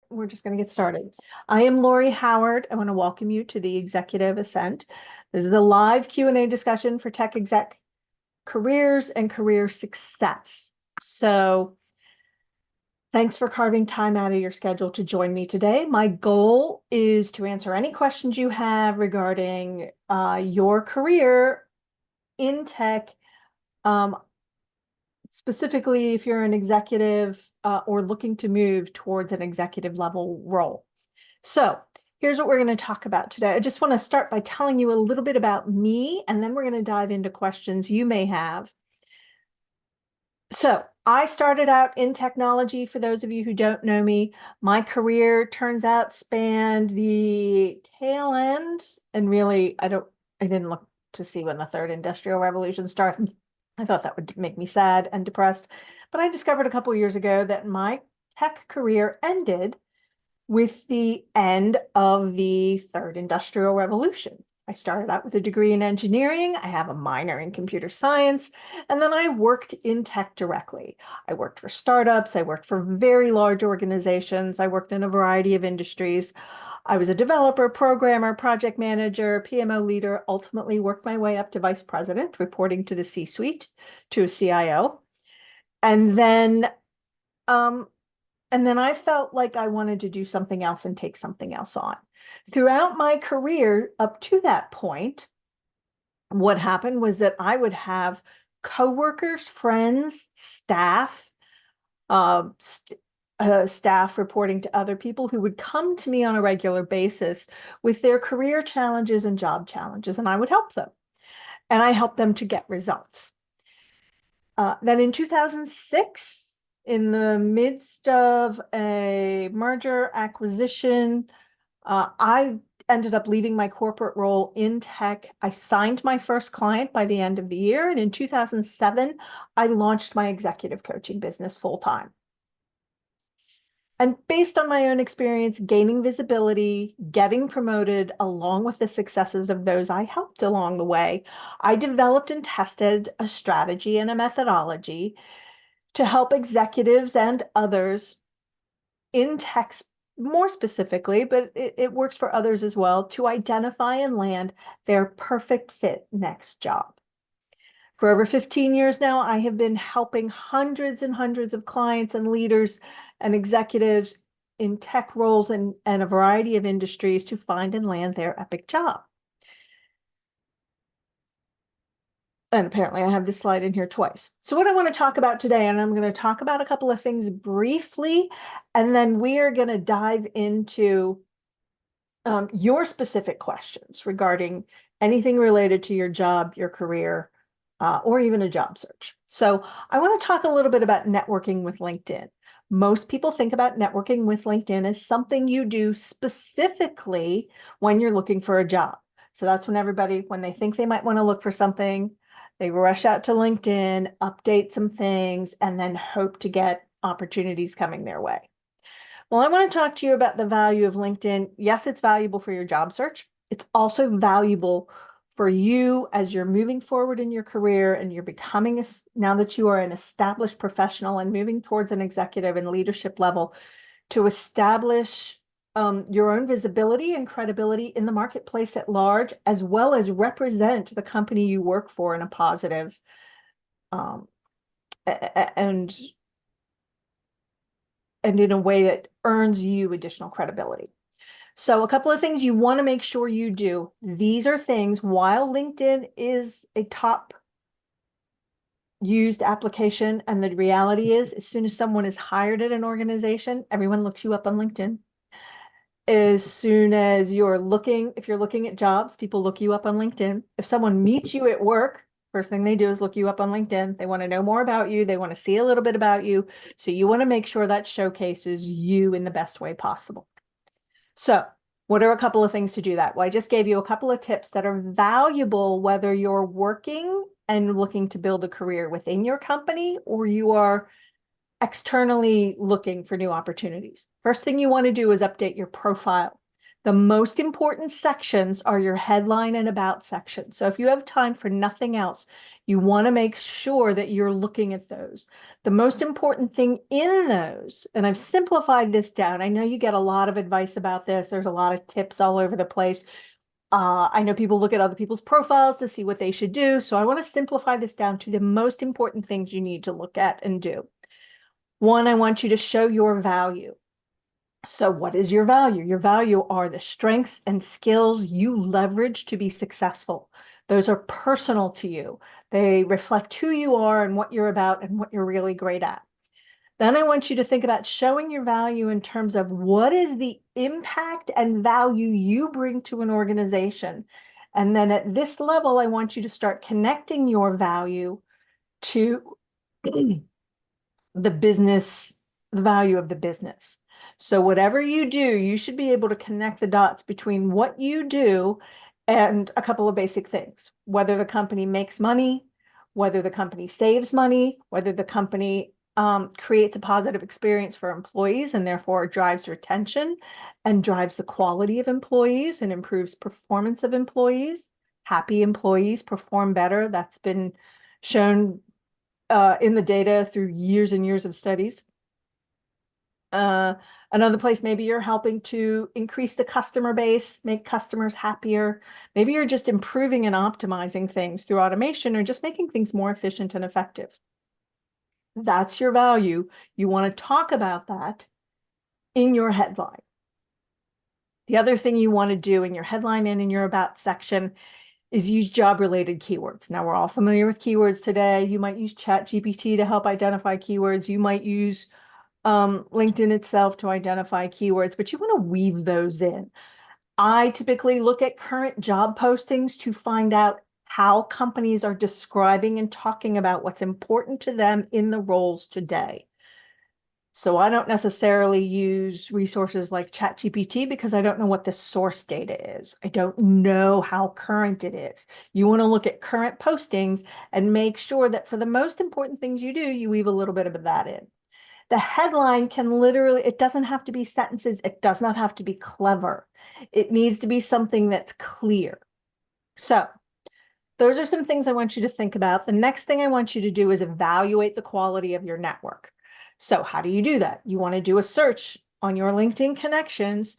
we're just going to get started. I am Lori Howard. I want to welcome you to the Executive Ascent. This is a live Q&A discussion for tech exec careers and career success. So thanks for carving time out of your schedule to join me today. My goal is to answer any questions you have regarding your career in tech, specifically if you're an executive or looking to move towards an executive level role. So here's what we're going to talk about today. I just want to start by telling you a little bit about me, and then we're going to dive into questions you may have. So I started out in technology. For those of you who don't know me, my career turns out spanned the tail end, and really, I didn't look to see when the third industrial revolution started. I thought that would make me sad and depressed, but I discovered a couple of years ago that my tech career ended with the end of the third industrial revolution. I started out with a degree in engineering. I have a minor in computer science, and then I worked in tech directly. I worked for startups. I worked for very large organizations. I worked in a variety of industries. I was a developer, programmer, project manager, PMO leader, ultimately worked my way up to vice president, reporting to the C-suite, to a CIO. And then I felt like I wanted to do something else and take something else on. Throughout my career up to that point, what happened was that I would have coworkers, friends, staff, staff reporting to other people who would come to me on a regular basis with their career challenges and job challenges, and I would help them. And I helped them to get results. Then in 2006, in the midst of a merger acquisition, I ended up leaving my corporate role in tech. I signed my first client by the end of the year. And in 2007, I launched my executive coaching business full time. And based on my own experience, gaining visibility, getting promoted, along with the successes of those I helped along the way, I developed and tested a strategy and a methodology to help executives and others in tech more specifically, but it works for others as well, to identify and land their perfect fit next job. For over 15 years now, I have been helping hundreds and hundreds of clients and leaders and executives in tech roles and a variety of industries to find and land their epic job. And apparently I have this slide in here twice. So what I want to talk about today, and I'm going to talk about a couple of things briefly, and then we are going to dive into your specific questions regarding anything related to your job, your career, or even a job search. So I want to talk a little bit about networking with LinkedIn. Most people think about networking with LinkedIn as something you do specifically when you're looking for a job. So that's when everybody, when they think they might want to look for something, they rush out to LinkedIn, update some things, and then hope to get opportunities coming their way. Well, I want to talk to you about the value of LinkedIn. Yes, it's valuable for your job search. It's also valuable for you as you're moving forward in your career and you're becoming, now that you are an established professional and moving towards an executive and leadership level, to establish your own visibility and credibility in the marketplace at large, as well as represent the company you work for in a positive and in a way that earns you additional credibility. So a couple of things you want to make sure you do. These are things, while LinkedIn is a top used application, and the reality is, as soon as someone is hired at an organization, everyone looks you up on LinkedIn. As soon as you're looking, if you're looking at jobs, people look you up on LinkedIn. If someone meets you at work, first thing they do is look you up on LinkedIn. They want to know more about you. They want to see a little bit about you. So you want to make sure that showcases you in the best way possible. So what are a couple of things to do that? Well, I just gave you a couple of tips that are valuable whether you're working and looking to build a career within your company or you are externally looking for new opportunities. First thing you want to do is update your profile. The most important sections are your headline and about section. So if you have time for nothing else, you want to make sure that you're looking at those. The most important thing in those, and I've simplified this down. I know you get a lot of advice about this. There's a lot of tips all over the place. I know people look at other people's profiles to see what they should do. So I want to simplify this down to the most important things you need to look at and do. One, I want you to show your value. So what is your value? Your value are the strengths and skills you leverage to be successful. Those are personal to you. They reflect who you are and what you're about and what you're really great at. Then I want you to think about showing your value in terms of what is the impact and value you bring to an organization. And then at this level, I want you to start connecting your value to the business, the value of the business. So whatever you do, you should be able to connect the dots between what you do and a couple of basic things, whether the company makes money, whether the company saves money, whether the company creates a positive experience for employees and therefore drives retention and drives the quality of employees and improves performance of employees. Happy employees perform better. That's been shown in the data through years and years of studies. Another place, maybe you're helping to increase the customer base, make customers happier. Maybe you're just improving and optimizing things through automation or just making things more efficient and effective. That's your value. You want to talk about that in your headline. The other thing you want to do in your headline and in your about section is use job-related keywords. Now, we're all familiar with keywords today. You might use ChatGPT to help identify keywords. You might use LinkedIn itself to identify keywords, but you want to weave those in. I typically look at current job postings to find out how companies are describing and talking about what's important to them in the roles today. So I don't necessarily use resources like ChatGPT because I don't know what the source data is. I don't know how current it is. You want to look at current postings and make sure that for the most important things you do, you weave a little bit of that in. The headline can literally, it doesn't have to be sentences. It does not have to be clever. It needs to be something that's clear. So those are some things I want you to think about. The next thing I want you to do is evaluate the quality of your network. So how do you do that? You want to do a search on your LinkedIn connections,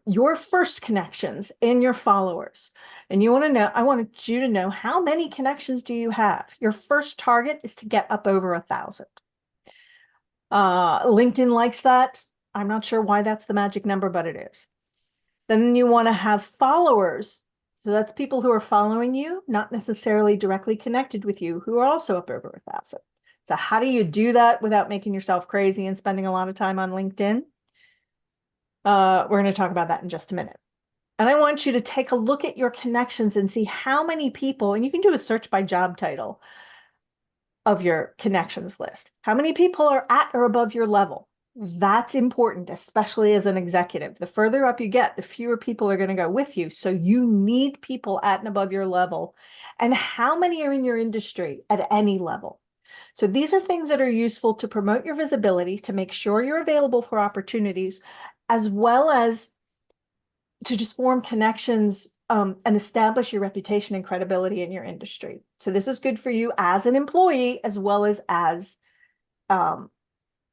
your first connections and your followers. And you want to know, I want you to know how many connections do you have? Your first target is to get up over 1,000. LinkedIn likes that. I'm not sure why that's the magic number, but it is. Then you want to have followers. So that's people who are following you, not necessarily directly connected with you, who are also up over 1,000. So how do you do that without making yourself crazy and spending a lot of time on LinkedIn? We're going to talk about that in just a minute. And I want you to take a look at your connections and see how many people, and you can do a search by job title of your connections list. How many people are at or above your level? That's important, especially as an executive. The further up you get, the fewer people are going to go with you. So you need people at and above your level. And how many are in your industry at any level? So these are things that are useful to promote your visibility, to make sure you're available for opportunities, as well as to just form connections and establish your reputation and credibility in your industry. So this is good for you as an employee, as well as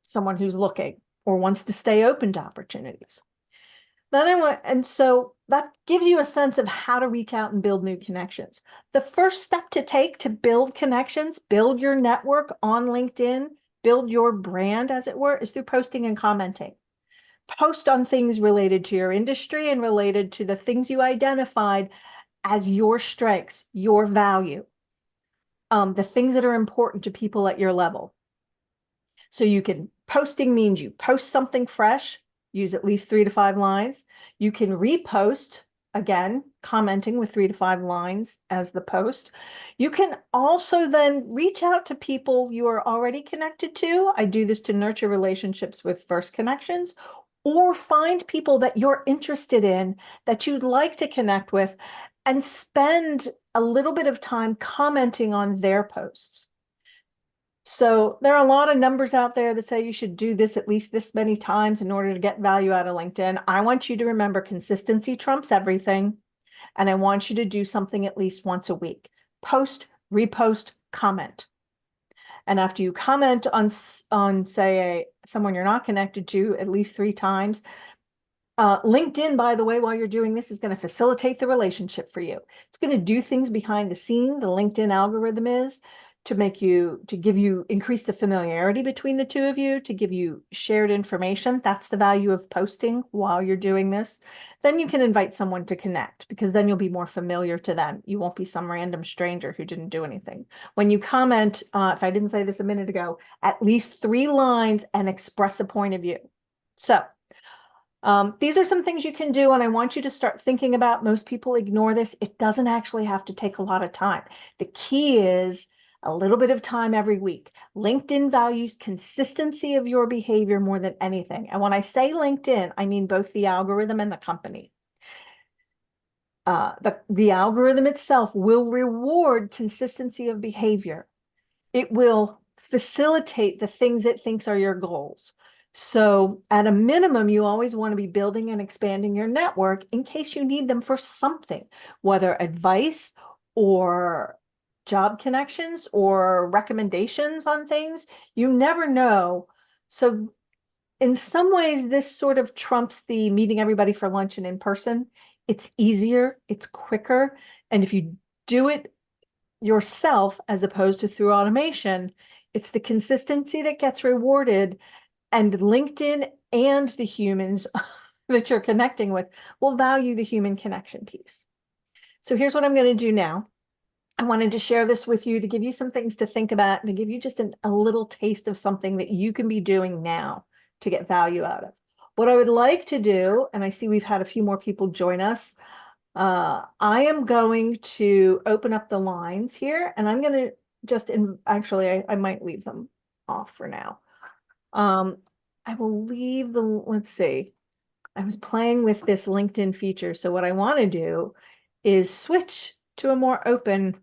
someone who's looking or wants to stay open to opportunities. And so that gives you a sense of how to reach out and build new connections. The first step to take to build connections, build your network on LinkedIn, build your brand, as it were, is through posting and commenting. Post on things related to your industry and related to the things you identified as your strengths, your value, the things that are important to people at your level. So posting means you post something fresh, use at least 3 to 5 lines. You can repost, again, commenting with 3 to 5 lines as the post. You can also then reach out to people you are already connected to. I do this to nurture relationships with first connections, or find people that you're interested in, that you'd like to connect with, and spend a little bit of time commenting on their posts. So there are a lot of numbers out there that say you should do this at least this many times in order to get value out of LinkedIn. I want you to remember consistency trumps everything. And I want you to do something at least once a week. Post, repost, comment. And after you comment on say someone you're not connected to at least 3 times, LinkedIn, by the way, while you're doing this, is going to facilitate the relationship for you. It's going to do things behind the scene. The LinkedIn algorithm is to give you increase the familiarity between the two of you, to give you shared information. That's the value of posting while you're doing this. Then you can invite someone to connect because then you'll be more familiar to them. You won't be some random stranger who didn't do anything. When you comment, if I didn't say this a minute ago, at least 3 lines and express a point of view. So these are some things you can do, and I want you to start thinking about. Most people ignore this. It doesn't actually have to take a lot of time. The key is a little bit of time every week. LinkedIn values consistency of your behavior more than anything. And when I say LinkedIn, I mean both the algorithm and the company. The algorithm itself will reward consistency of behavior. It will facilitate the things it thinks are your goals. So at a minimum, you always want to be building and expanding your network in case you need them for something, whether advice or job connections or recommendations on things. You never know. So in some ways, this sort of trumps the meeting everybody for lunch and in person. It's easier, it's quicker. And if you do it yourself as opposed to through automation, it's the consistency that gets rewarded, and LinkedIn and the humans that you're connecting with will value the human connection piece. So here's what I'm going to do now. I wanted to share this with you to give you some things to think about and to give you just a little taste of something that you can be doing now to get value out of. What I would like to do, and I see we've had a few more people join us, I am going to open up the lines here, and I'm going to actually, I might leave them off for now. I will leave let's see. I was playing with this LinkedIn feature. So what I want to do is switch to a more open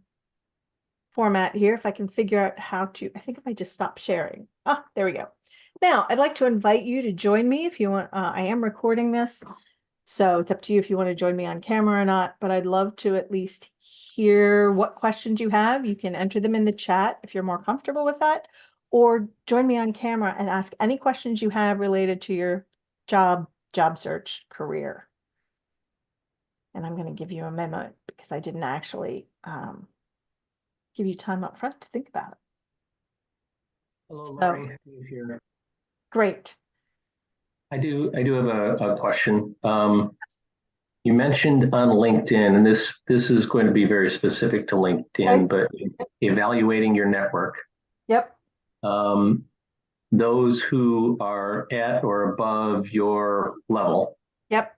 format here. If I can figure out how to, I think if I just stop sharing. There we go. Now I'd like to invite you to join me if you want. I am recording this. So it's up to you if you want to join me on camera or not, but I'd love to at least hear what questions you have. You can enter them in the chat if you're more comfortable with that, or join me on camera and ask any questions you have related to your job search, career. And I'm going to give you a memo because I didn't actually give you time up front to think about it. Hello, So, Lori. Here. Great. I do have a question. You mentioned on LinkedIn, and this is going to be very specific to LinkedIn, Okay. but evaluating your network. Yep. Those who are at or above your level. Yep.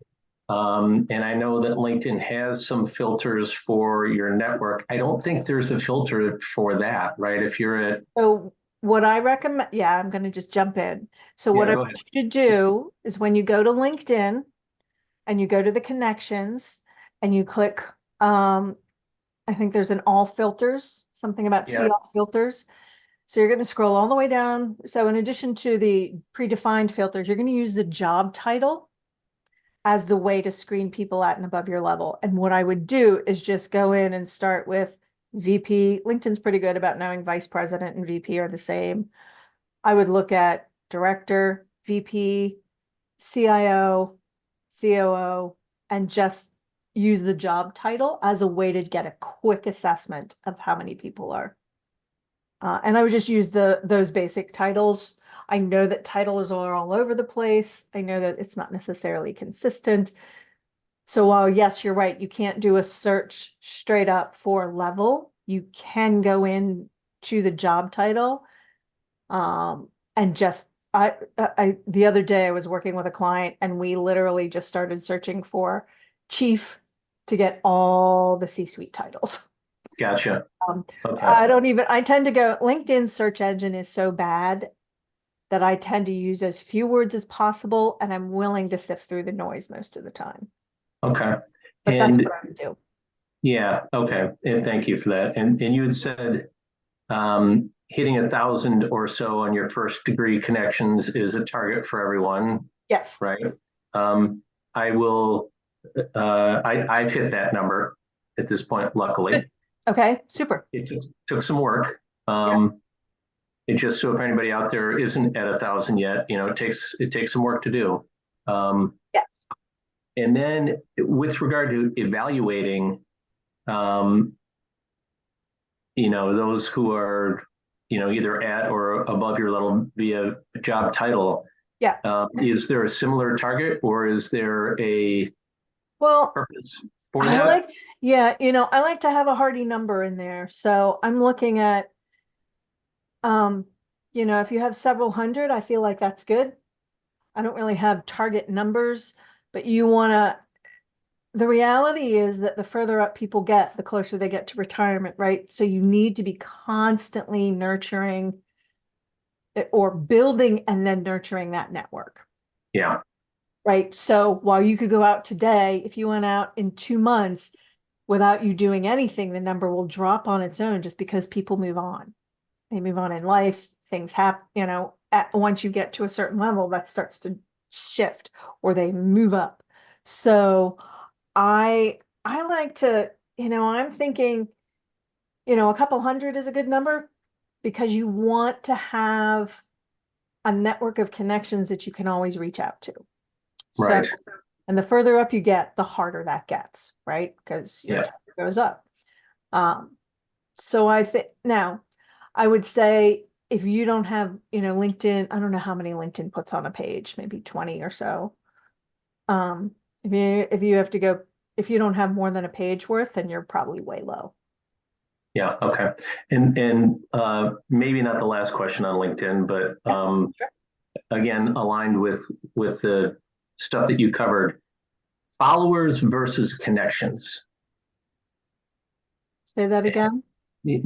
And I know that LinkedIn has some filters for your network. I don't think there's a filter for that, right? If you're at So what I recommend, yeah, I'm going to just jump in. So what Yeah, I go want ahead. you to do is when you go to LinkedIn and you go to the connections and you click, I think there's an all filters, something about see Yeah, all filters. So you're going to scroll all the way down. So in addition to the predefined filters, you're going to use the job title as the way to screen people at and above your level. And what I would do is just go in and start with VP. LinkedIn's pretty good about knowing vice president and VP are the same. I would look at director, VP, CIO, COO, and just use the job title as a way to get a quick assessment of how many people are. And I would just use those basic titles. I know that titles are all over the place. I know that it's not necessarily consistent. So while yes, you're right, you can't do a search straight up for level. You can go in to the job title, and just the other day I was working with a client and we literally just started searching for chief to get all the C-suite titles. gotcha. Um, Okay. I tend to go, LinkedIn search engine is so bad that I tend to use as few words as possible, and I'm willing to sift through the noise most of the time. Okay. But that's And what I would do. yeah, okay. And thank you for that. And you had said hitting 1,000 or so on your first degree connections is a target for everyone, Yes. right? I will, I've hit that number at this point, luckily. Okay, super. It took some work. Yeah. It just, so if anybody out there isn't at 1,000 yet, it takes some work to do. Yes. And then with regard to evaluating, um, those who are, either at or above your level via job title, Yeah. is there a similar target, or is there a Well, purpose for I that? liked, yeah, I like to have a hardy number in there. So I'm looking at, um, if you have several hundred, I feel like that's good. I don't really have target numbers, but the reality is that the further up people get, the closer they get to retirement, right? So you need to be constantly nurturing or building and then nurturing that network. Yeah. Right. So while you could go out today, if you went out in 2 months without you doing anything, the number will drop on its own just because people move on. They move on in life. Things happen, once you get to a certain level, that starts to shift or they move up. So I like to, I'm thinking, a couple hundred is a good number because you want to have a network of connections that you can always reach out to. So, Right. and the further up you get, the harder that gets, right? Because your Yeah. target goes up. Um, so I think now I would say if you don't have, LinkedIn, I don't know how many LinkedIn puts on a page, maybe 20 or so. Um, if you don't have more than a page worth, then you're probably way low. Yeah. Okay. And maybe not the last question on LinkedIn, but Yeah, sure. again, aligned with the stuff that you covered, followers versus connections. Say that again. The,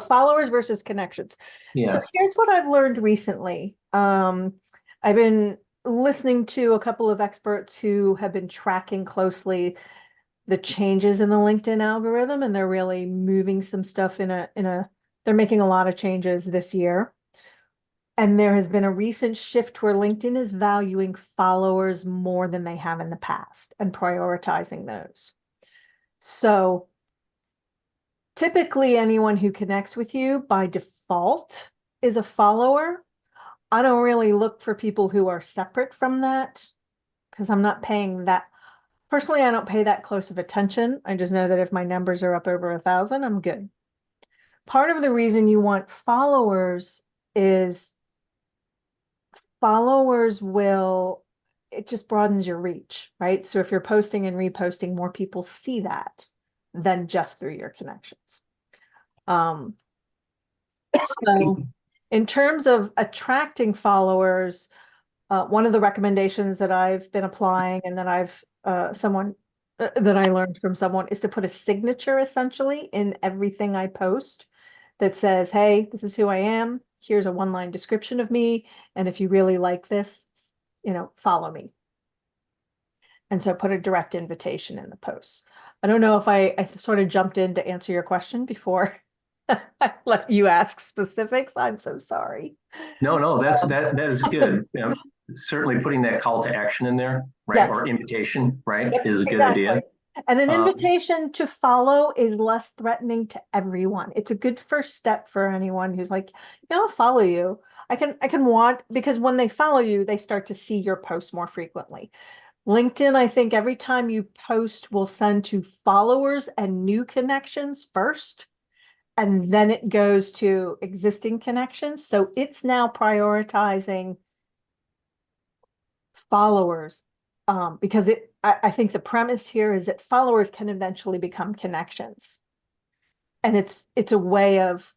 Followers versus connections. So yeah. here's what I've learned recently. I've been listening to a couple of experts who have been tracking closely the changes in the LinkedIn algorithm, and they're really moving some stuff they're making a lot of changes this year. And there has been a recent shift where LinkedIn is valuing followers more than they have in the past and prioritizing those. So typically, anyone who connects with you by default is a follower. I don't really look for people who are separate from that because I'm not paying that. Personally, I don't pay that close of attention. I just know that if my numbers are up over 1,000, I'm good. Part of the reason you want followers is it just broadens your reach, right? So if you're posting and reposting, more people see that than just through your connections. Um, So, in terms of attracting followers, one of the recommendations that I've been applying and that that I learned from someone is to put a signature essentially in everything I post that says, "Hey, this is who I am. Here's a one-line description of me, and if you really like this, follow me." And so put a direct invitation in the post. I don't know if I sort of jumped in to answer your question before I let you ask specifics. I'm so sorry. No, that is good. Certainly putting that call to action in there, right? Yes, Or invitation, right, yep, is a good exactly. idea. And an Um, invitation to follow is less threatening to everyone. It's a good first step for anyone who's like, yeah, I'll follow you. I can want because when they follow you, they start to see your posts more frequently. LinkedIn, I think every time you post will send to followers and new connections first, and then it goes to existing connections. So it's now prioritizing followers, because I think the premise here is that followers can eventually become connections. And it's a way of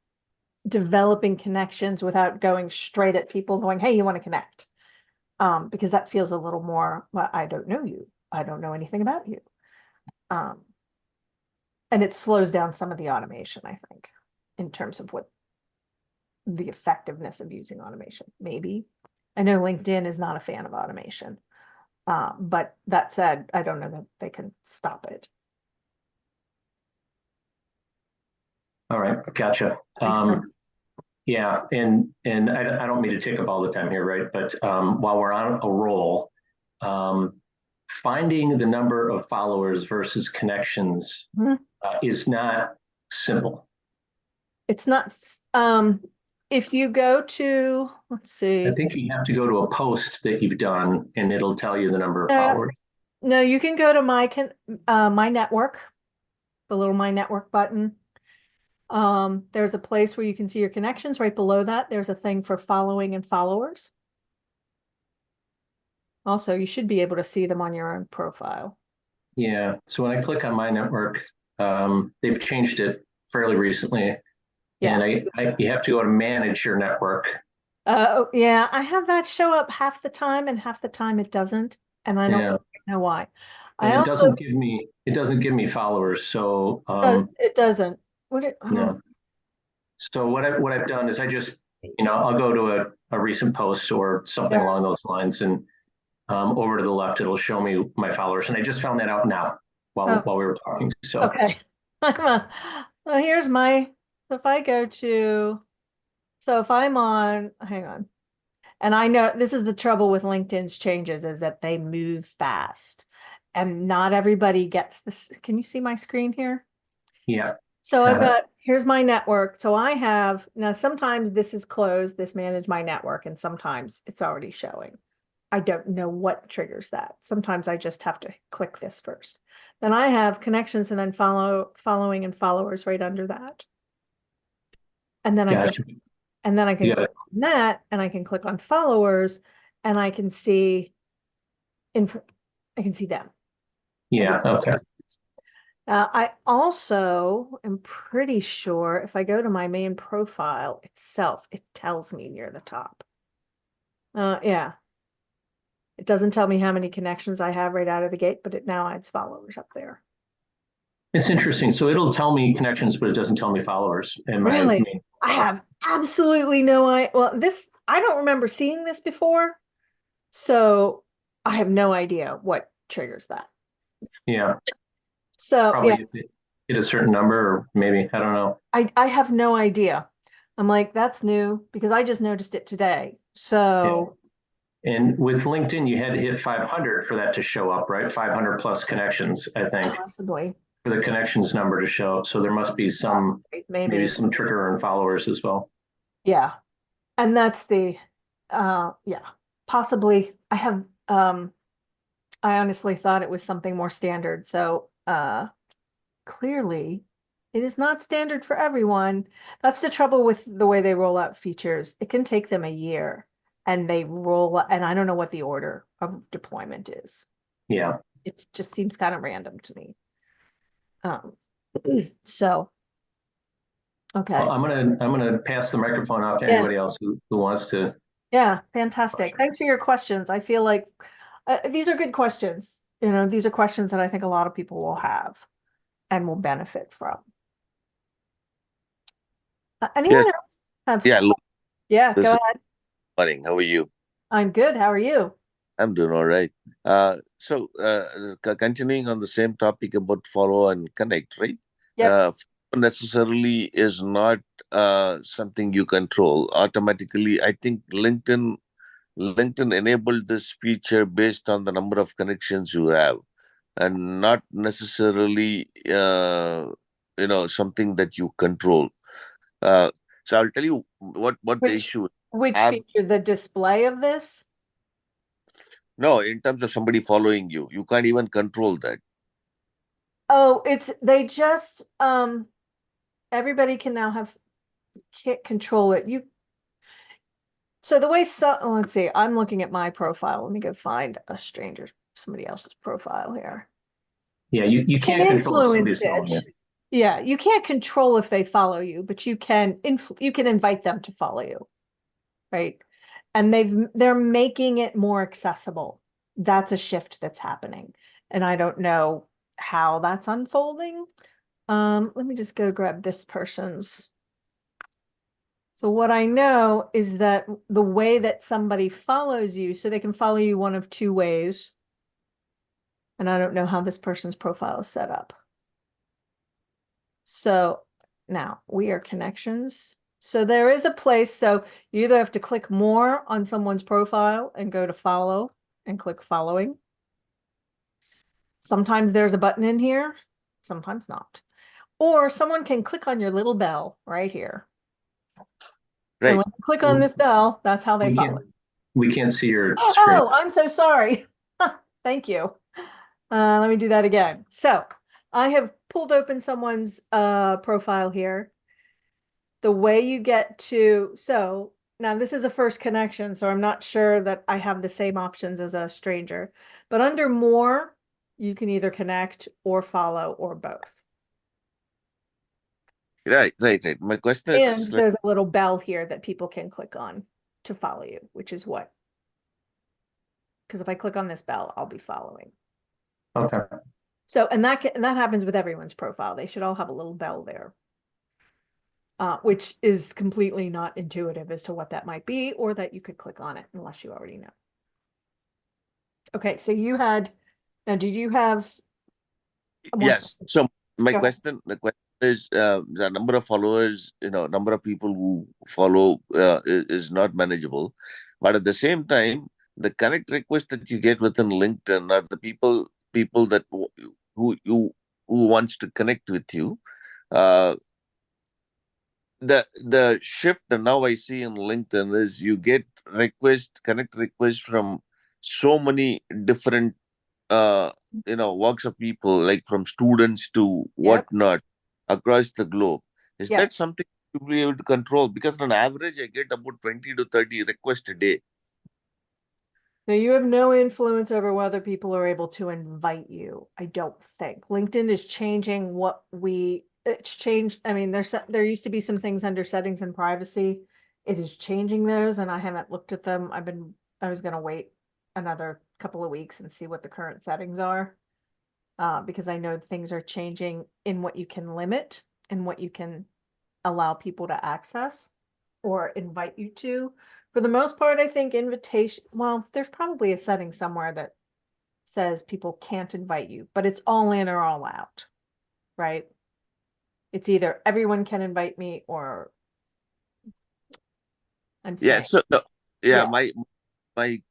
developing connections without going straight at people going, hey, you want to connect? Because that feels a little more, well, I don't know you. I don't know anything about you. Um, and it slows down some of the automation, I think, in terms of what the effectiveness of using automation. Maybe. I know LinkedIn is not a fan of automation. But that said, I don't know that they can stop it. all right, gotcha. Makes sense. Yeah, and I don't mean to take up all the time here, right? But while we're on a roll, um, finding the number of followers versus connections Mhm. is not simple. It's not, if you go to, let's I see, think you have to go to a post that you've done, and it'll tell you the number of uh, followers. no, you can go to my network, the little my network button. There's a place where you can see your connections. Right below that, there's a thing for following and followers. Also, you should be able to see them on your own profile. Yeah. So when I click on my network, they've changed it fairly recently, and Yeah. you have to go to manage your network. Yeah, I have that show up half the time and half the time it doesn't. And I don't Yeah, know why. and I also, it doesn't give me followers. So it doesn't. What it, oh, no. So what I've done is I'll go to a recent post or something yeah. along those lines, and over to the left it'll show me my followers, and I just found that out now Oh, while we were talking. So okay. Well, here's my, so if I go to, so if I'm on, hang on. And I know this is the trouble with LinkedIn's changes is that they move fast and not everybody gets this. Can you see my screen here? yeah, So I've got it. got, here's my network. So I have, now sometimes this is closed, this manage my network, and sometimes it's already showing. I don't know what triggers that. Sometimes I just have to click this first. Then I have connections and then following and followers right under that. And then I can Gotcha. You got click it. on that and I can click on followers and I can see info, I can see them. I can Yeah. Okay. I also am pretty sure if I go to my main profile itself, it tells me near the top. Yeah, it doesn't tell me how many connections I have right out of the gate, but it now adds followers up there. It's interesting. So it'll tell me connections, but it doesn't tell me followers in my Really? main I profile. have absolutely no idea. Well, this, I don't remember seeing this before, so I have no idea what triggers that. Yeah, So yeah, probably if it hit a certain number, or maybe I don't know. I have no idea. I'm like, that's new because I just noticed it today. Yeah. So And with LinkedIn, you had to hit 500 for that to show up, right? 500 plus connections, I think, possibly, for the connections number to show up. So there must be maybe maybe, some trigger and followers as well. yeah. And that's the, yeah, possibly. I honestly thought it was something more standard. So, clearly it is not standard for everyone. That's the trouble with the way they roll out features. It can take them a year and they roll, and I don't know what the order of deployment is. Yeah. It just seems kind of random to me. Um, so, Well, okay. I'm gonna pass the microphone off to Yeah. anybody else who wants to. Yeah. Fantastic. Thanks for your questions. I feel like these are good questions. You know, these are questions that I think a lot of people will have and will benefit from. Yes, Anyone else have? yeah, look, Yeah, this go is ahead. morning. How are you? I'm good. How are you? I'm doing all right. Continuing on the same topic about follow and connect, right? Yep. Necessarily is not something you control automatically. I think LinkedIn enabled this feature based on the number of connections you have, and not necessarily something that you control. Uh, so I'll tell you what the Which issue is. which Have feature? The display of this? No, in terms of somebody following you, you can't even control that. Oh, it's they just everybody can now have can't control it. You so the way so let's see, I'm looking at my profile. Let me go find a stranger, somebody else's profile here. Yeah, you Can can't control if influence somebody's following it. you. Yeah, you can't control if they follow you, but you can invite them to follow you, right? And they're making it more accessible. That's a shift that's happening. And I don't know how that's unfolding. Let me just go grab this person's. So what I know is that the way that somebody follows you, so they can follow you one of two ways. And I don't know how this person's profile is set up. So now we are connections. So there is a place, so you either have to click more on someone's profile and go to follow and click following. Sometimes there's a button in here, sometimes not. Or someone can click on your little bell right here. And Right. when you click on this bell, that's how they We follow. can't, we can't see your screen. Oh, I'm so sorry. Thank you. Let me do that again. So I have pulled open someone's profile here. The way you get to, so now this is a first connection, so I'm not sure that I have the same options as a stranger. But under more, you can either connect or follow or both. Right. My question And is, there's a little bell here that people can click on to follow you, which is what? Because if I click on this bell, I'll be following. Okay. So, and that happens with everyone's profile. They should all have a little bell there, which is completely not intuitive as to what that might be, or that you could click on it unless you already know. Okay, so you had, now did you have? yes. So my Go ahead. the question is, the number of followers, number of people who follow is not manageable. But at the same time, the connect request that you get within LinkedIn are the people that who wants to connect with you. The shift that now I see in LinkedIn is you get connect requests from so many different walks of people, like from students to Yep. whatnot across the globe. Is Yep. that something to be able to control? Because on average, I get about 20 to 30 requests a day. Now you have no influence over whether people are able to invite you. I don't think LinkedIn is changing it's changed. I mean, there used to be some things under settings and privacy. It is changing those, and I haven't looked at them. I was going to wait another couple of weeks and see what the current settings are, because I know things are changing in what you can limit and what you can allow people to access or invite you to. For the most part, I think well, there's probably a setting somewhere that says people can't invite you, but it's all in or all out, right? It's either everyone can invite me or I'm Yeah. saying, So yeah, my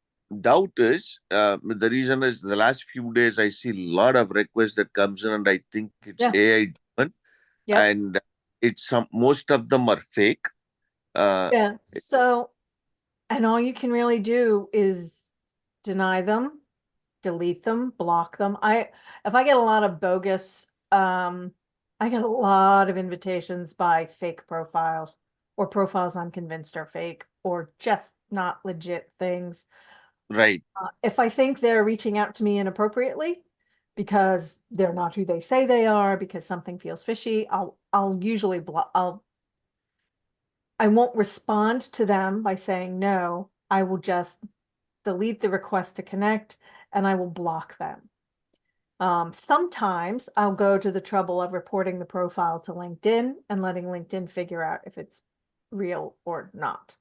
doubt is, the reason is the last few days I see a lot of requests that comes in, and I think it's yeah, AI driven, yep, and most of them are fake. Uh, yeah. So, and all you can really do is deny them, delete them, block them. If I get a lot of bogus, I get a lot of invitations by fake profiles or profiles I'm convinced are fake or just not legit things. right. If I think they're reaching out to me inappropriately because they're not who they say they are, because something feels fishy, I'll usually block. I won't respond to them by saying no. I will just delete the request to connect and I will block them. Sometimes I'll go to the trouble of reporting the profile to LinkedIn and letting LinkedIn figure out if it's real or not.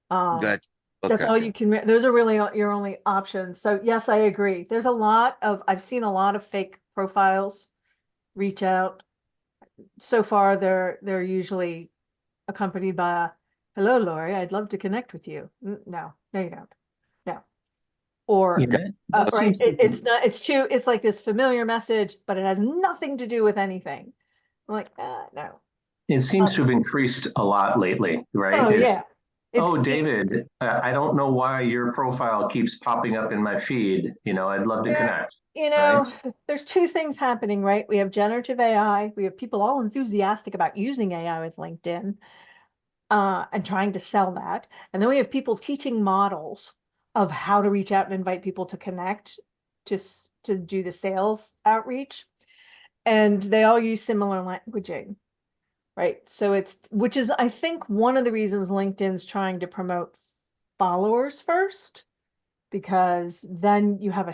Gotcha. That's Okay. all you can, those are really your only options. So yes, I agree. I've seen a lot of fake profiles reach out. So far, they're usually accompanied by, "Hello, Lori, I'd love to connect with you." No, you don't. No. Or, Yeah, that right, seems to be, it's like this familiar message, but it has nothing to do with anything. I'm like, no. it seems to have increased a lot lately, right? Oh, yeah. Oh, David, I don't know why your profile keeps popping up in my feed. I'd love to Yeah, connect, right? there's two things happening, right? We have generative AI. We have people all enthusiastic about using AI with LinkedIn, and trying to sell that. And then we have people teaching models of how to reach out and invite people to connect to do the sales outreach. And they all use similar languaging, right? So which is, I think, one of the reasons LinkedIn's trying to promote followers first, because then you have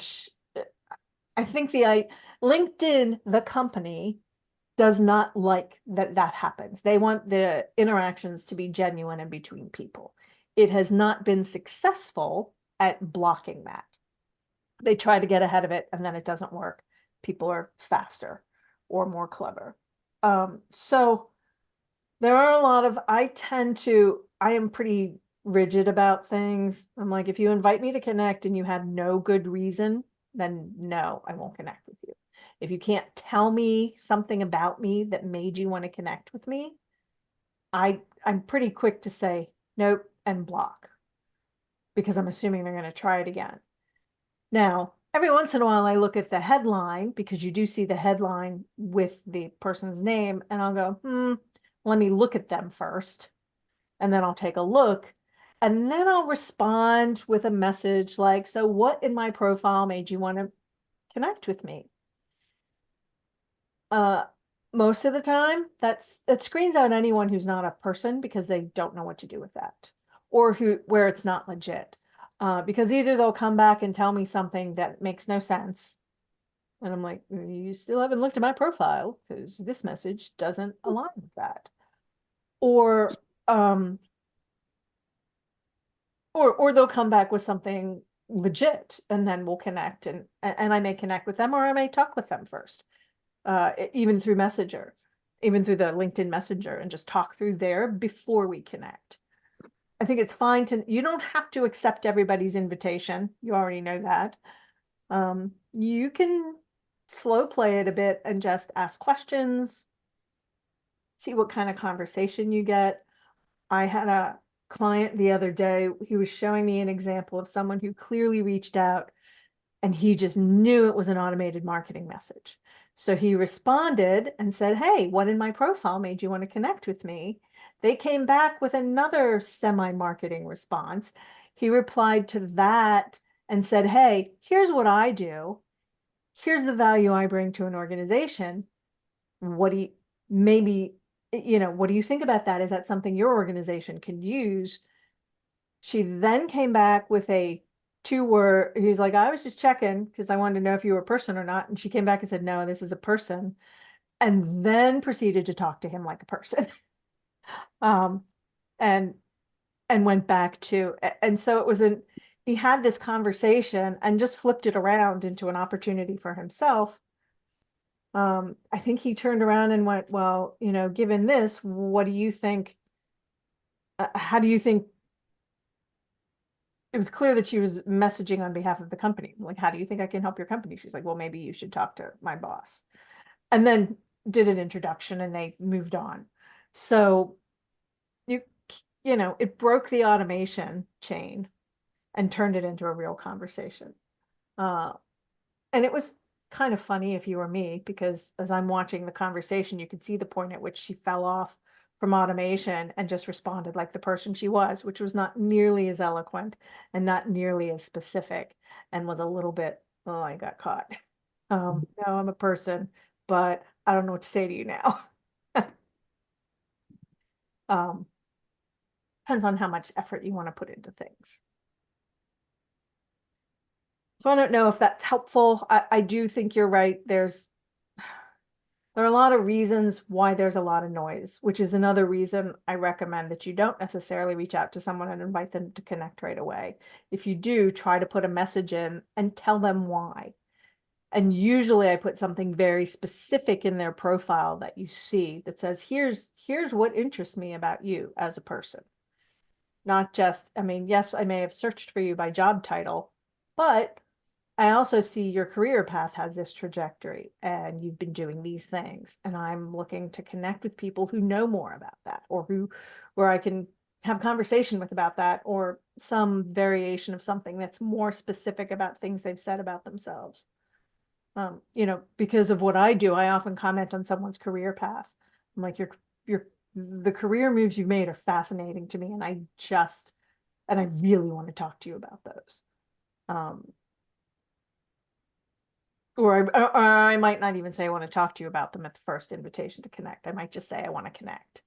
I think LinkedIn, the company, does not like that happens. They want the interactions to be genuine and between people. It has not been successful at blocking that. They try to get ahead of it and then it doesn't work. People are faster or more clever. So There are a lot of, I am pretty rigid about things. I'm like, if you invite me to connect and you have no good reason, then no, I won't connect with you. If you can't tell me something about me that made you want to connect with me, I'm pretty quick to say nope and block because I'm assuming they're going to try it again. Now, every once in a while, I look at the headline because you do see the headline with the person's name, and I'll go, let me look at them first. And then I'll take a look. And then I'll respond with a message like, so what in my profile made you want to connect with me? Most of the time, it screens out anyone who's not a person because they don't know what to do with that, or where it's not legit. Because either they'll come back and tell me something that makes no sense, and I'm like, you still haven't looked at my profile because this message doesn't align with that. Or they'll come back with something legit, and then we'll connect, and I may connect with them, or I may talk with them first, even through Messenger, even through the LinkedIn Messenger, and just talk through there before we connect. I think it's fine you don't have to accept everybody's invitation. You already know that. You can slow play it a bit and just ask questions, see what kind of conversation you get. I had a client the other day, he was showing me an example of someone who clearly reached out and he just knew it was an automated marketing message. So he responded and said, hey, what in my profile made you want to connect with me? They came back with another semi-marketing response. He replied to that and said, hey, here's what I do. Here's the value I bring to an organization. What do you, maybe, what do you think about that? Is that something your organization can use? She then came back with a 2-word, he's like, I was just checking because I wanted to know if you were a person or not. And she came back and said, no, this is a person. And then proceeded to talk to him like a person. um, and went back to, and so it was he had this conversation and just flipped it around into an opportunity for himself. I think he turned around and went, well, given this, what do you think? How do you think? It was clear that she was messaging on behalf of the company. Like, how do you think I can help your company? She's like, well, maybe you should talk to my boss. And then did an introduction and they moved on. So it broke the automation chain and turned it into a real conversation. And it was kind of funny if you were me, because as I'm watching the conversation, you could see the point at which she fell off from automation and just responded like the person she was, which was not nearly as eloquent and not nearly as specific, and was a little bit, oh, I got caught. No, I'm a person, but I don't know what to say to you now. Depends on how much effort you want to put into things. So I don't know if that's helpful. I do think you're right. There are a lot of reasons why there's a lot of noise, which is another reason I recommend that you don't necessarily reach out to someone and invite them to connect right away. If you do, try to put a message in and tell them why. And usually I put something very specific in their profile that you see that says, here's what interests me about you as a person. Not just, yes, I may have searched for you by job title, but I also see your career path has this trajectory and you've been doing these things. And I'm looking to connect with people who know more about that, or where I can have conversation with about that, or some variation of something that's more specific about things they've said about themselves. Because of what I do, I often comment on someone's career path. I'm like, the career moves you've made are fascinating to me. And I really want to talk to you about those. Or I might not even say I want to talk to you about them at the first invitation to connect. I might just say I want to connect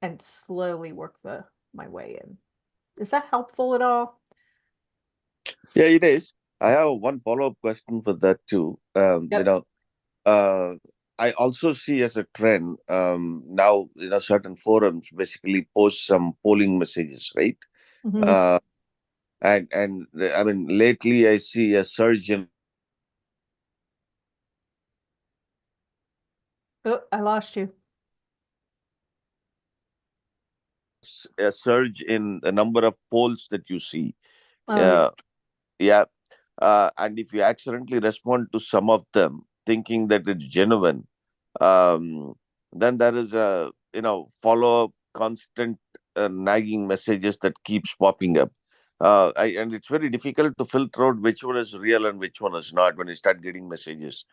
and slowly work my way in. Is that helpful at all? Yeah, it is. I have one follow-up question for that too. Yep. I also see as a trend now, certain forums basically post some polling messages, right? Mm-hmm. And I mean, lately I see a surge in. Oh, I lost you. a surge in the number of polls that you see. Oh, Yeah. And if you accidentally respond to some of them, thinking that it's genuine, um, then there is a follow up constant nagging messages that keeps popping up. And it's very difficult to filter out which one is real and which one is not when you start getting messages.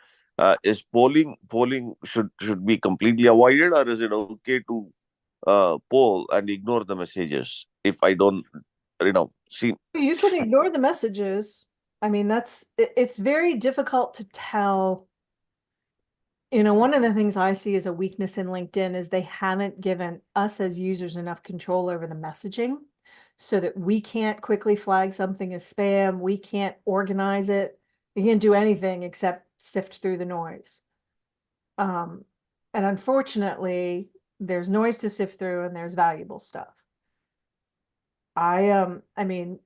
Is polling should be completely avoided, or is it okay to poll and ignore the messages if I don't see? you could ignore the messages. I mean, it's very difficult to tell. One of the things I see as a weakness in LinkedIn is they haven't given us as users enough control over the messaging so that we can't quickly flag something as spam. We can't organize it. We can't do anything except sift through the noise. And unfortunately, there's noise to sift through and there's valuable stuff. I mean,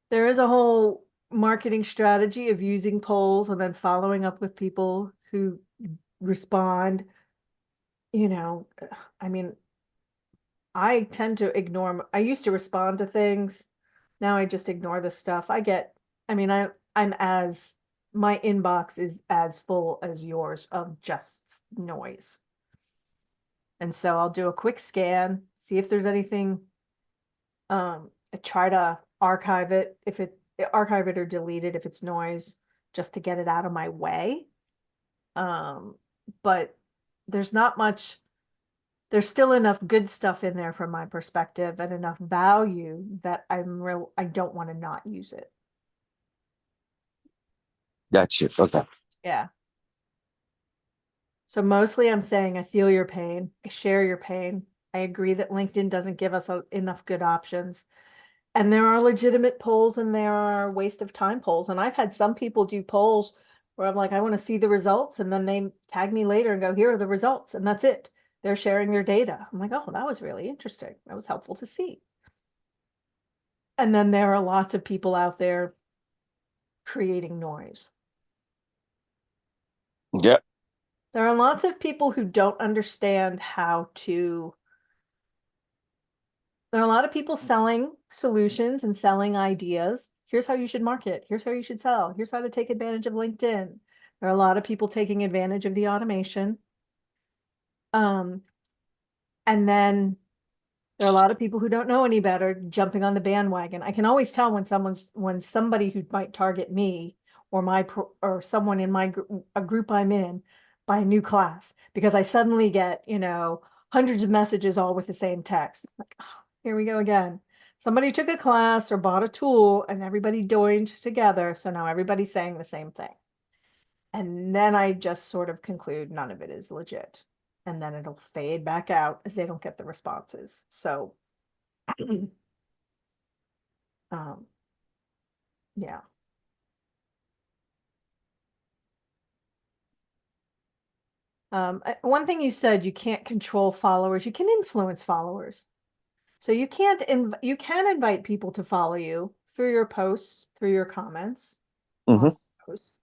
there is a whole marketing strategy of using polls and then following up with people who respond. I mean, I tend to ignore. I used to respond to things. Now I just ignore the stuff. My inbox is as full as yours of just noise. And so I'll do a quick scan, see if there's anything. I try to archive it or delete it if it's noise, just to get it out of my way. But there's not much. There's still enough good stuff in there from my perspective and enough value that I don't want to not use it. Gotcha. Okay. Yeah. So mostly I'm saying I feel your pain. I share your pain. I agree that LinkedIn doesn't give us enough good options. And there are legitimate polls and there are waste of time polls. And I've had some people do polls where I'm like, I want to see the results. And then they tag me later and go, here are the results. And that's it. They're sharing their data. I'm like, oh, that was really interesting. That was helpful to see. And then there are lots of people out there creating noise. Yeah. There are lots of people who don't understand there are a lot of people selling solutions and selling ideas. Here's how you should market. Here's how you should sell. Here's how to take advantage of LinkedIn. There are a lot of people taking advantage of the automation. And then there are a lot of people who don't know any better jumping on the bandwagon. I can always tell when somebody who might target me or someone in a group I'm in by a new class, because I suddenly get, hundreds of messages all with the same text. Like, oh, here we go again. Somebody took a class or bought a tool and everybody joined together. So now everybody's saying the same thing. And then I just sort of conclude none of it is legit. And then it'll fade back out as they don't get the responses. So, yeah. One thing you said, you can't control followers, you can influence followers. So you can invite people to follow you through your posts, through your comments. Mm-hmm. Posts.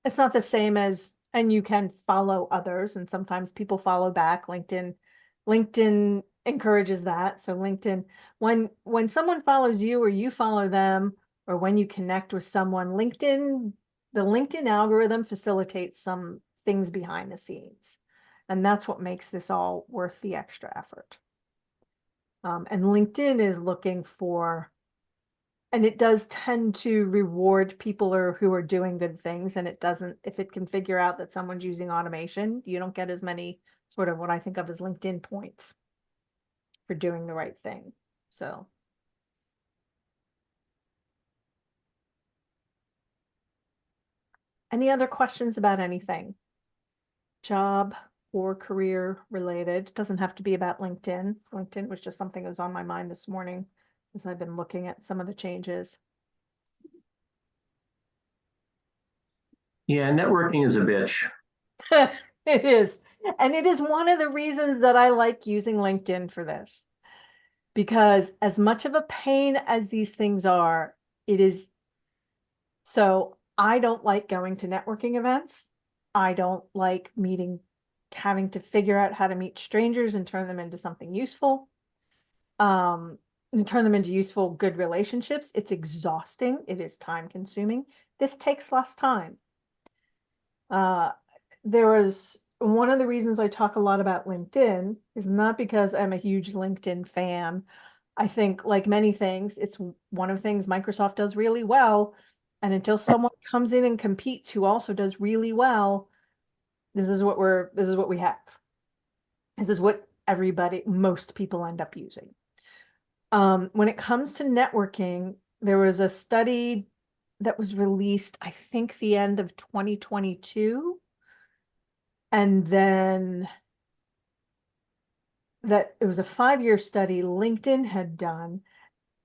It's not the same as, and you can follow others, and sometimes people follow back. LinkedIn encourages that. So LinkedIn, when someone follows you or you follow them, or when you connect with someone, the LinkedIn algorithm facilitates some things behind the scenes. And that's what makes this all worth the extra effort. And LinkedIn is looking for, and it does tend to reward people who are doing good things. And it doesn't, if it can figure out that someone's using automation, you don't get as many sort of what I think of as LinkedIn points for doing the right thing. So. Any other questions about anything? Job or career related? Doesn't have to be about LinkedIn. LinkedIn was just something that was on my mind this morning as I've been looking at some of the changes. Yeah, networking is a bitch. It is. And it is one of the reasons that I like using LinkedIn for this. Because as much of a pain as these things are, it is. So I don't like going to networking events. I don't like meeting having to figure out how to meet strangers and turn them into something useful, and turn them into useful, good relationships. It's exhausting. It is time consuming. This takes less time. There was one of the reasons I talk a lot about LinkedIn is not because I'm a huge LinkedIn fan. I think, like many things, it's one of the things Microsoft does really well. And until someone comes in and competes who also does really well, this is what we have. This is what most people end up using. When it comes to networking, there was a study that was released, I think, the end of 2022. And then that it was a 5-year study LinkedIn had done.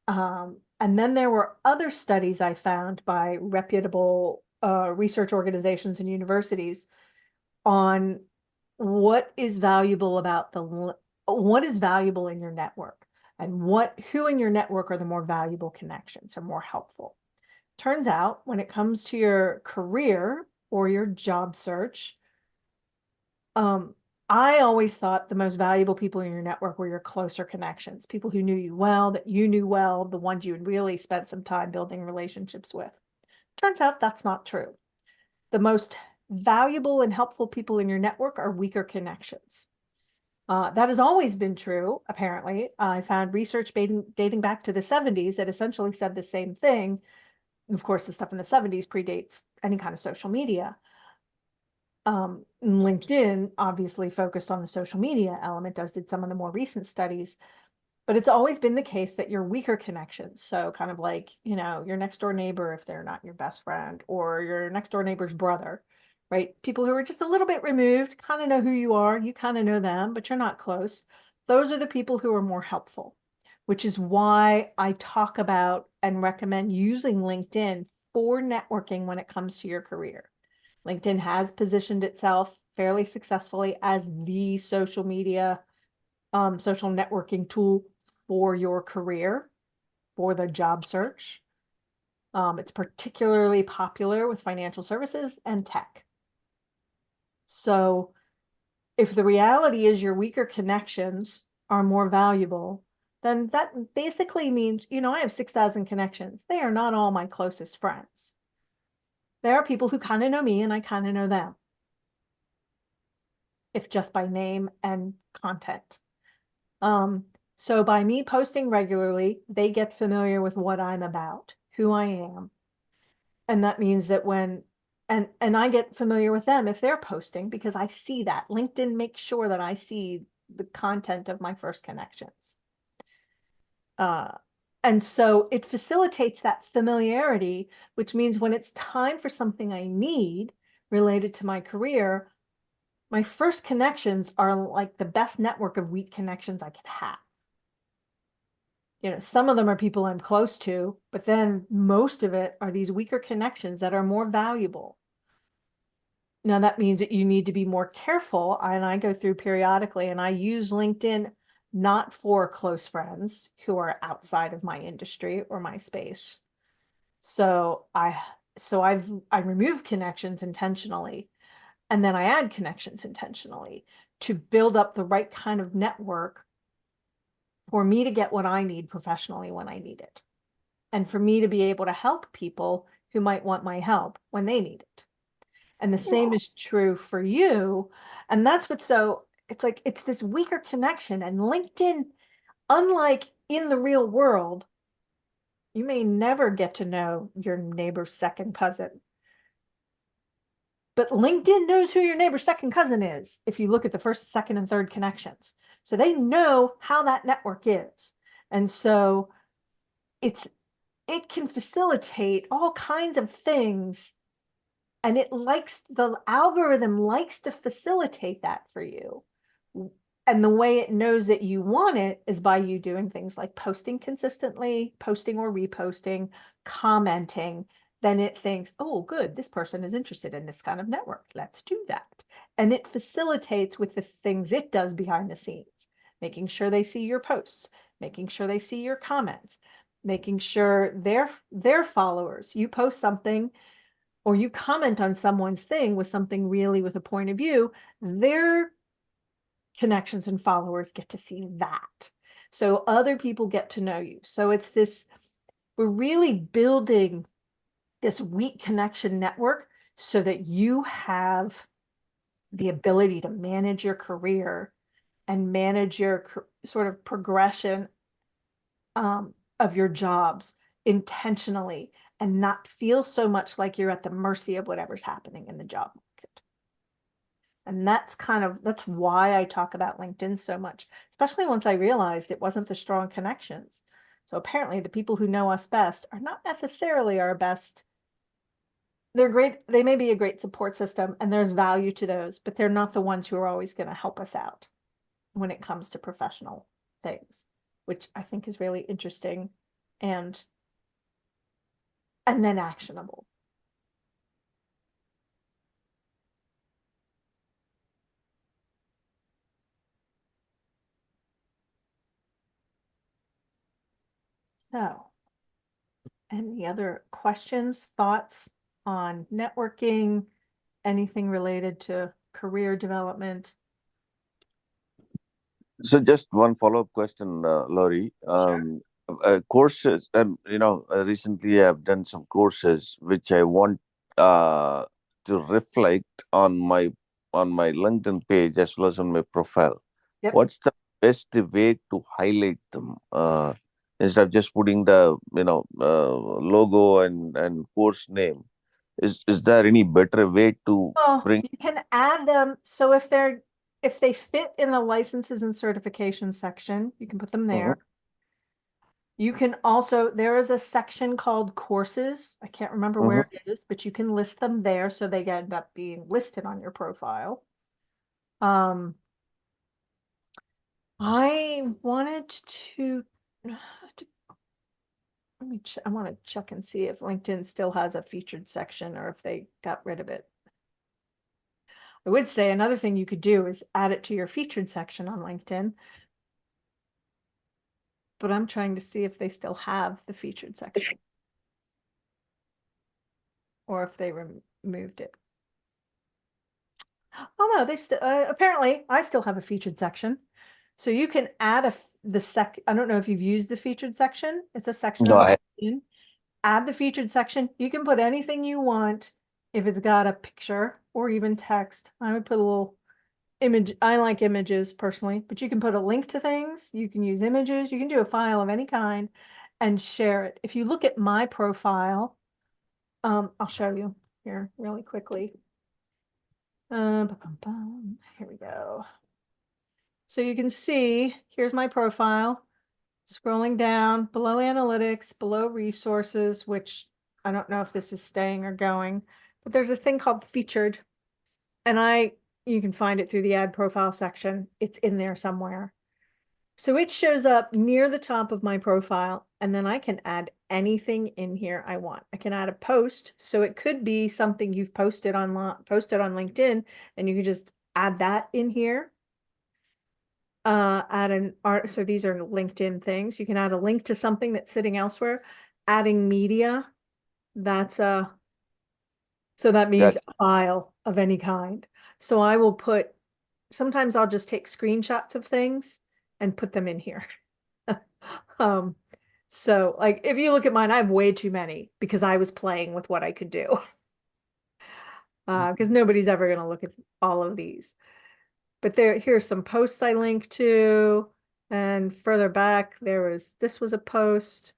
And then there were other studies I found by reputable research organizations and universities on what is valuable in your network, and who in your network are the more valuable connections, or more helpful. Turns out when it comes to your career or your job search, I always thought the most valuable people in your network were your closer connections, people who knew you well, that you knew well, the ones you had really spent some time building relationships with. Turns out that's not true. The most valuable and helpful people in your network are weaker connections. That has always been true, apparently. I found research dating back to the 70s that essentially said the same thing. Of course, the stuff in the 70s predates any kind of social media. LinkedIn obviously focused on the social media element, as did some of the more recent studies, but it's always been the case that your weaker connections, so kind of like, your next door neighbor, if they're not your best friend, or your next door neighbor's brother, right? People who are just a little bit removed, kind of know who you are, you kind of know them, but you're not close. Those are the people who are more helpful, which is why I talk about and recommend using LinkedIn for networking when it comes to your career. LinkedIn has positioned itself fairly successfully as the social media, social networking tool for your career, for the job search. It's particularly popular with financial services and tech. So if the reality is your weaker connections are more valuable, then that basically means, I have 6,000 connections. They are not all my closest friends. There are people who kind of know me and I kind of know them, if just by name and content. So by me posting regularly, they get familiar with what I'm about, who I am. And that means that and I get familiar with them if they're posting, because I see that. LinkedIn makes sure that I see the content of my first connections. And so it facilitates that familiarity, which means when it's time for something I need related to my career, my first connections are like the best network of weak connections I could have. Some of them are people I'm close to, but then most of it are these weaker connections that are more valuable. Now, that means that you need to be more careful, and I go through periodically, and I use LinkedIn not for close friends who are outside of my industry or my space. So I remove connections intentionally, and then I add connections intentionally to build up the right kind of network for me to get what I need professionally when I need it, and for me to be able to help people who might want my help when they need it. And the same is true for you. And that's what's it's this weaker connection. And LinkedIn, unlike in the real world, you may never get to know your neighbor's second cousin. But LinkedIn knows who your neighbor's second cousin is if you look at the first, second, and third connections. So they know how that network is. And so it can facilitate all kinds of things. And the algorithm likes to facilitate that for you. And the way it knows that you want it is by you doing things like posting consistently, posting or reposting, commenting. Then it thinks, oh, good, this person is interested in this kind of network. Let's do that. And it facilitates with the things it does behind the scenes, making sure they see your posts, making sure they see your comments, making sure their followers, you post something, or you comment on someone's thing with something really with a point of view, their connections and followers get to see that. So other people get to know you. So it's this, we're really building this weak connection network so that you have the ability to manage your career and manage your sort of progression of your jobs intentionally and not feel so much like you're at the mercy of whatever's happening in the job market. And that's why I talk about LinkedIn so much, especially once I realized it wasn't the strong connections. So apparently the people who know us best are not necessarily our best. They're great. They may be a great support system and there's value to those, but they're not the ones who are always going to help us out when it comes to professional things, which I think is really interesting and then actionable. So, any other questions, thoughts on networking, anything related to career development? So just one follow-up question, Laurie. Sure. Courses, recently I've done some courses which I want to reflect on my LinkedIn page as well as on my profile. Yep. What's the best way to highlight them? Instead of just putting the logo and course name, is there any better way to Oh, bring? you can add them. So if they fit in the licenses and certification section, you can put them there. Mhm, You can also, there is a section called courses. I can't remember mhm. where it is, but you can list them there so they end up being listed on your profile. I wanted to I want to check and see if LinkedIn still has a featured section or if they got rid of it. I would say another thing you could do is add it to your featured section on LinkedIn. But I'm trying to see if they still have the featured section or if they removed it. Oh no, they still apparently I still have a featured section. So you can add I don't know if you've used the featured section. It's a section No, on I LinkedIn. Add the featured section. You can put anything you want if it's got a picture or even text. I would put a little image. I like images personally, but you can put a link to things. You can use images. You can do a file of any kind and share it. If you look at my profile, I'll show you here really quickly. Here we go. So you can see, here's my profile. Scrolling down below analytics, below resources, which I don't know if this is staying or going, but there's a thing called featured. And you can find it through the ad profile section. It's in there somewhere. So it shows up near the top of my profile, and then I can add anything in here I want. I can add a post, so it could be something you've posted on LinkedIn, and you can just add that in here. Add an art. So these are LinkedIn things. You can add a link to something that's sitting elsewhere. Adding media. So that means Gotcha. a file of any kind. So sometimes I'll just take screenshots of things and put them in here. So like if you look at mine, I have way too many because I was playing with what I could do. Because nobody's ever going to look at all of these. But here's some posts I linked to, and further back this was a post.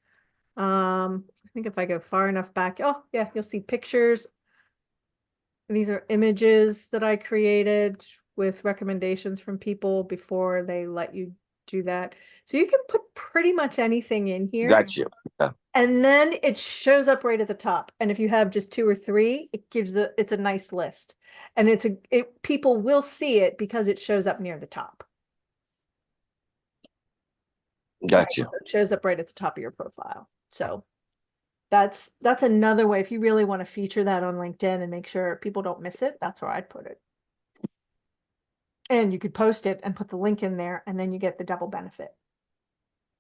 I think if I go far enough back, oh yeah, you'll see pictures. These are images that I created with recommendations from people before they let you do that. So you can put pretty much anything in here. Gotcha. Yeah. And then it shows up right at the top. And if you have just 2 or 3, it's a nice list. And people will see it because it shows up near the top. Gotcha. Right? So it shows up right at the top of your profile. So that's another way. If you really want to feature that on LinkedIn and make sure people don't miss it, that's where I'd put it. And you could post it and put the link in there, and then you get the double benefit.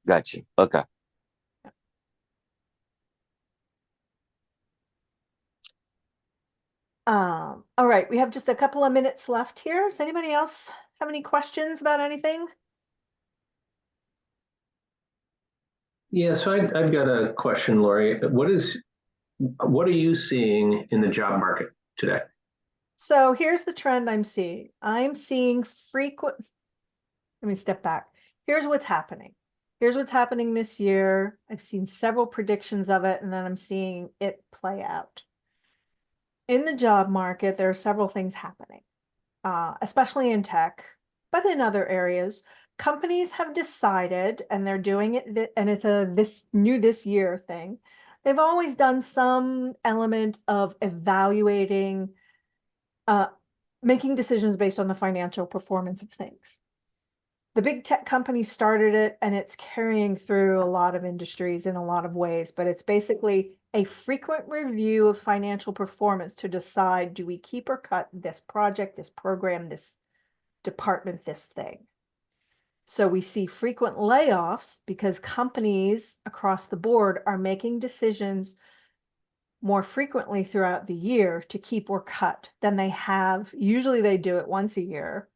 Gotcha. Okay. All right, we have just a couple of minutes left here. Does anybody else have any questions about anything? Yeah, so I've got a question, Lori. What are you seeing in the job market today? So here's the trend I'm seeing. I'm seeing frequent, let me step back. Here's what's happening. Here's what's happening this year. I've seen several predictions of it, and then I'm seeing it play out. In the job market, there are several things happening, especially in tech, but in other areas. Companies have decided, and they're doing it, and it's a this year thing. They've always done some element of evaluating, making decisions based on the financial performance of things. The big tech companies started it, and it's carrying through a lot of industries in a lot of ways, but it's basically a frequent review of financial performance to decide, do we keep or cut this project, this program, this department, this thing. So we see frequent layoffs because companies across the board are making decisions more frequently throughout the year to keep or cut than they have. Usually they do it once a year.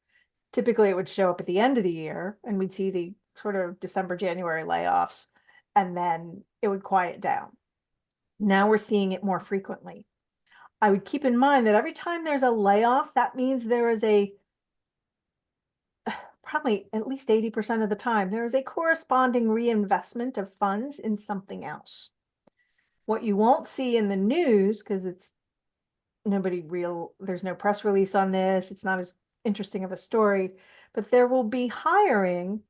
Typically it would show up at the end of the year, and we'd see the sort of December, January layoffs, and then it would quiet down. Now we're seeing it more frequently. I would keep in mind that every time there's a layoff, that means there is a, probably at least 80% of the time, there is a corresponding reinvestment of funds in something else. What you won't see in the news, because it's there's no press release on this, it's not as interesting of a story, but there will be hiring.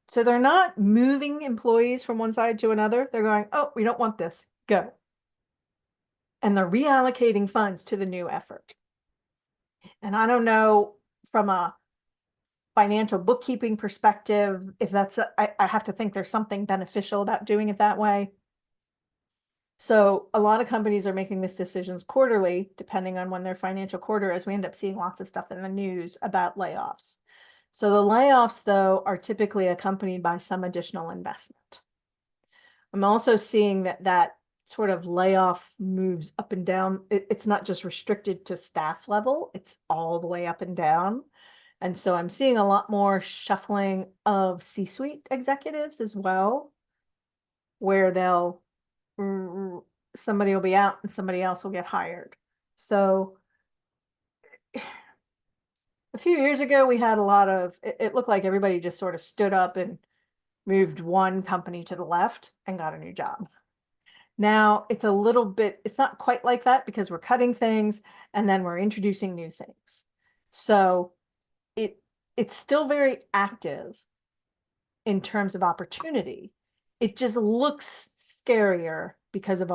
So they're not moving employees from one side to another. They're going, oh, we don't want this, go. And they're reallocating funds to the new effort. And I don't know from a financial bookkeeping perspective, if that's, I have to think there's something beneficial about doing it that way. So a lot of companies are making these decisions quarterly, depending on when their financial quarter is. We end up seeing lots of stuff in the news about layoffs. So the layoffs, though, are typically accompanied by some additional investment. I'm also seeing that sort of layoff moves up and down. It's not just restricted to staff level, it's all the way up and down. And so I'm seeing a lot more shuffling of C-suite executives as well, where somebody will be out and somebody else will get hired. So a few years ago, we had a lot of, it looked like everybody just sort of stood up and moved one company to the left and got a new job. Now it's a little bit, it's not quite like that because we're cutting things and then we're introducing new things. So it's still very active in terms of opportunity. It just looks scarier because of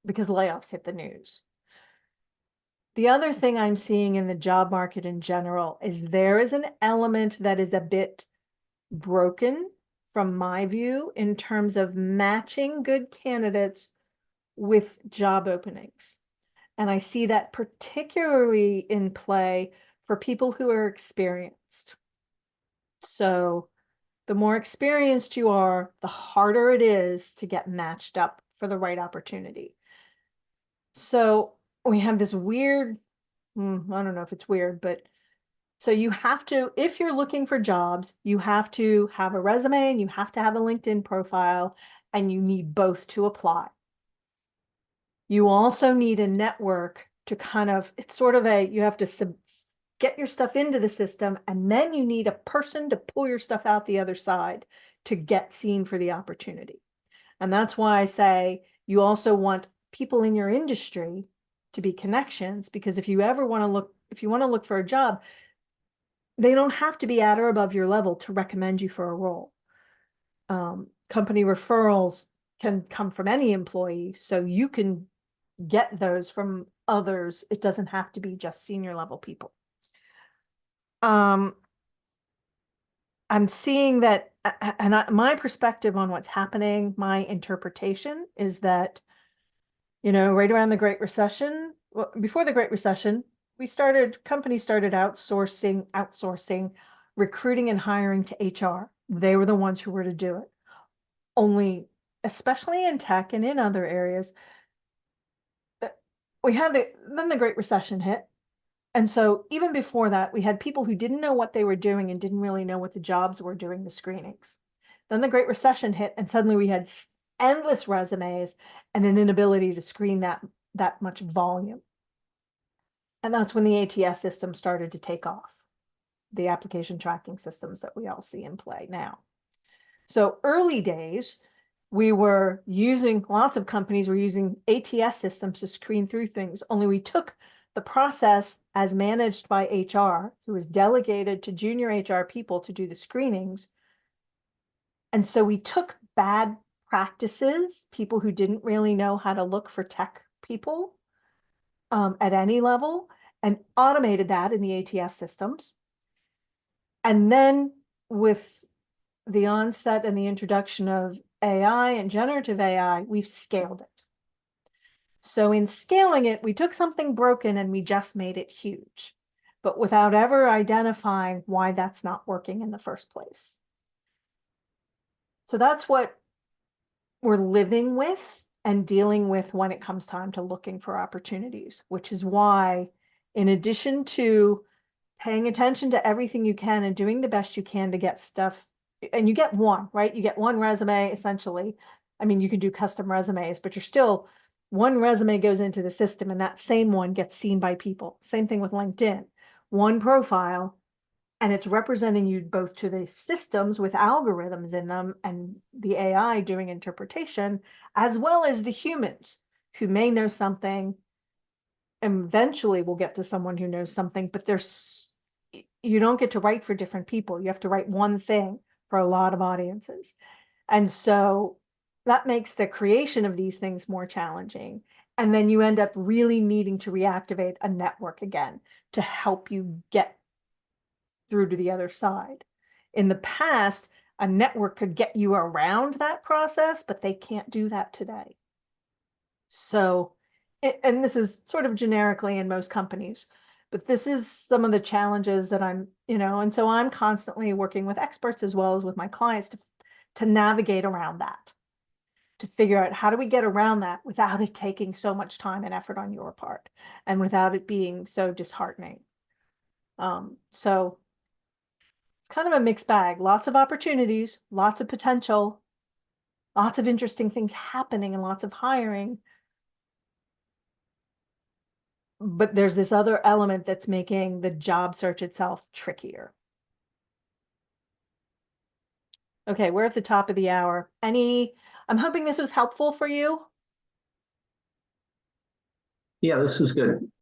because layoffs hit the news. The other thing I'm seeing in the job market in general is there is an element that is a bit broken from my view in terms of matching good candidates with job openings. And I see that particularly in play for people who are experienced. So the more experienced you are, the harder it is to get matched up for the right opportunity. So we have this weird, I don't know if it's weird, but so you have to, if you're looking for jobs, you have to have a resume and you have to have a LinkedIn profile, and you need both to apply. You also need a network to kind of, it's sort of you have to get your stuff into the system, and then you need a person to pull your stuff out the other side to get seen for the opportunity. And that's why I say you also want people in your industry to be connections, because if you want to look for a job, they don't have to be at or above your level to recommend you for a role. Company referrals can come from any employee, so you can get those from others. It doesn't have to be just senior level people. I'm seeing that, and my perspective on what's happening, my interpretation is that, right around the Great Recession, well, before the Great Recession, companies started outsourcing recruiting and hiring to HR. They were the ones who were to do it. Only, especially in tech and in other areas, then the Great Recession hit. And so even before that, we had people who didn't know what they were doing and didn't really know what the jobs were doing the screenings. Then the Great Recession hit, and suddenly we had endless resumes and an inability to screen that much volume. And that's when the ATS system started to take off, the application tracking systems that we all see in play now. So early days, lots of companies were using ATS systems to screen through things, only we took the process as managed by HR, who was delegated to junior HR people to do the screenings. And so we took bad practices, people who didn't really know how to look for tech people at any level, and automated that in the ATS systems. And then with the onset and the introduction of AI and generative AI, we've scaled it. So in scaling it, we took something broken and we just made it huge, but without ever identifying why that's not working in the first place. So that's what we're living with and dealing with when it comes time to looking for opportunities, which is why, in addition to paying attention to everything you can and doing the best you can to get stuff, and you get one, right? You get one resume, essentially. I mean, you can do custom resumes, but you're still, one resume goes into the system and that same one gets seen by people. Same thing with LinkedIn. One profile, and it's representing you both to the systems with algorithms in them and the AI doing interpretation, as well as the humans who may know something. And eventually we'll get to someone who knows something, but you don't get to write for different people. You have to write one thing for a lot of audiences. And so that makes the creation of these things more challenging. And then you end up really needing to reactivate a network again to help you get through to the other side. In the past, a network could get you around that process, but they can't do that today. So, and this is sort of generically in most companies, but this is some of the challenges that and so I'm constantly working with experts as well as with my clients to navigate around that, to figure out how do we get around that without it taking so much time and effort on your part and without it being so disheartening. So it's kind of a mixed bag, lots of opportunities, lots of potential, lots of interesting things happening and lots of hiring. But there's this other element that's making the job search itself trickier. Okay, we're at the top of the hour. I'm hoping this was helpful for you. Yeah, this is good.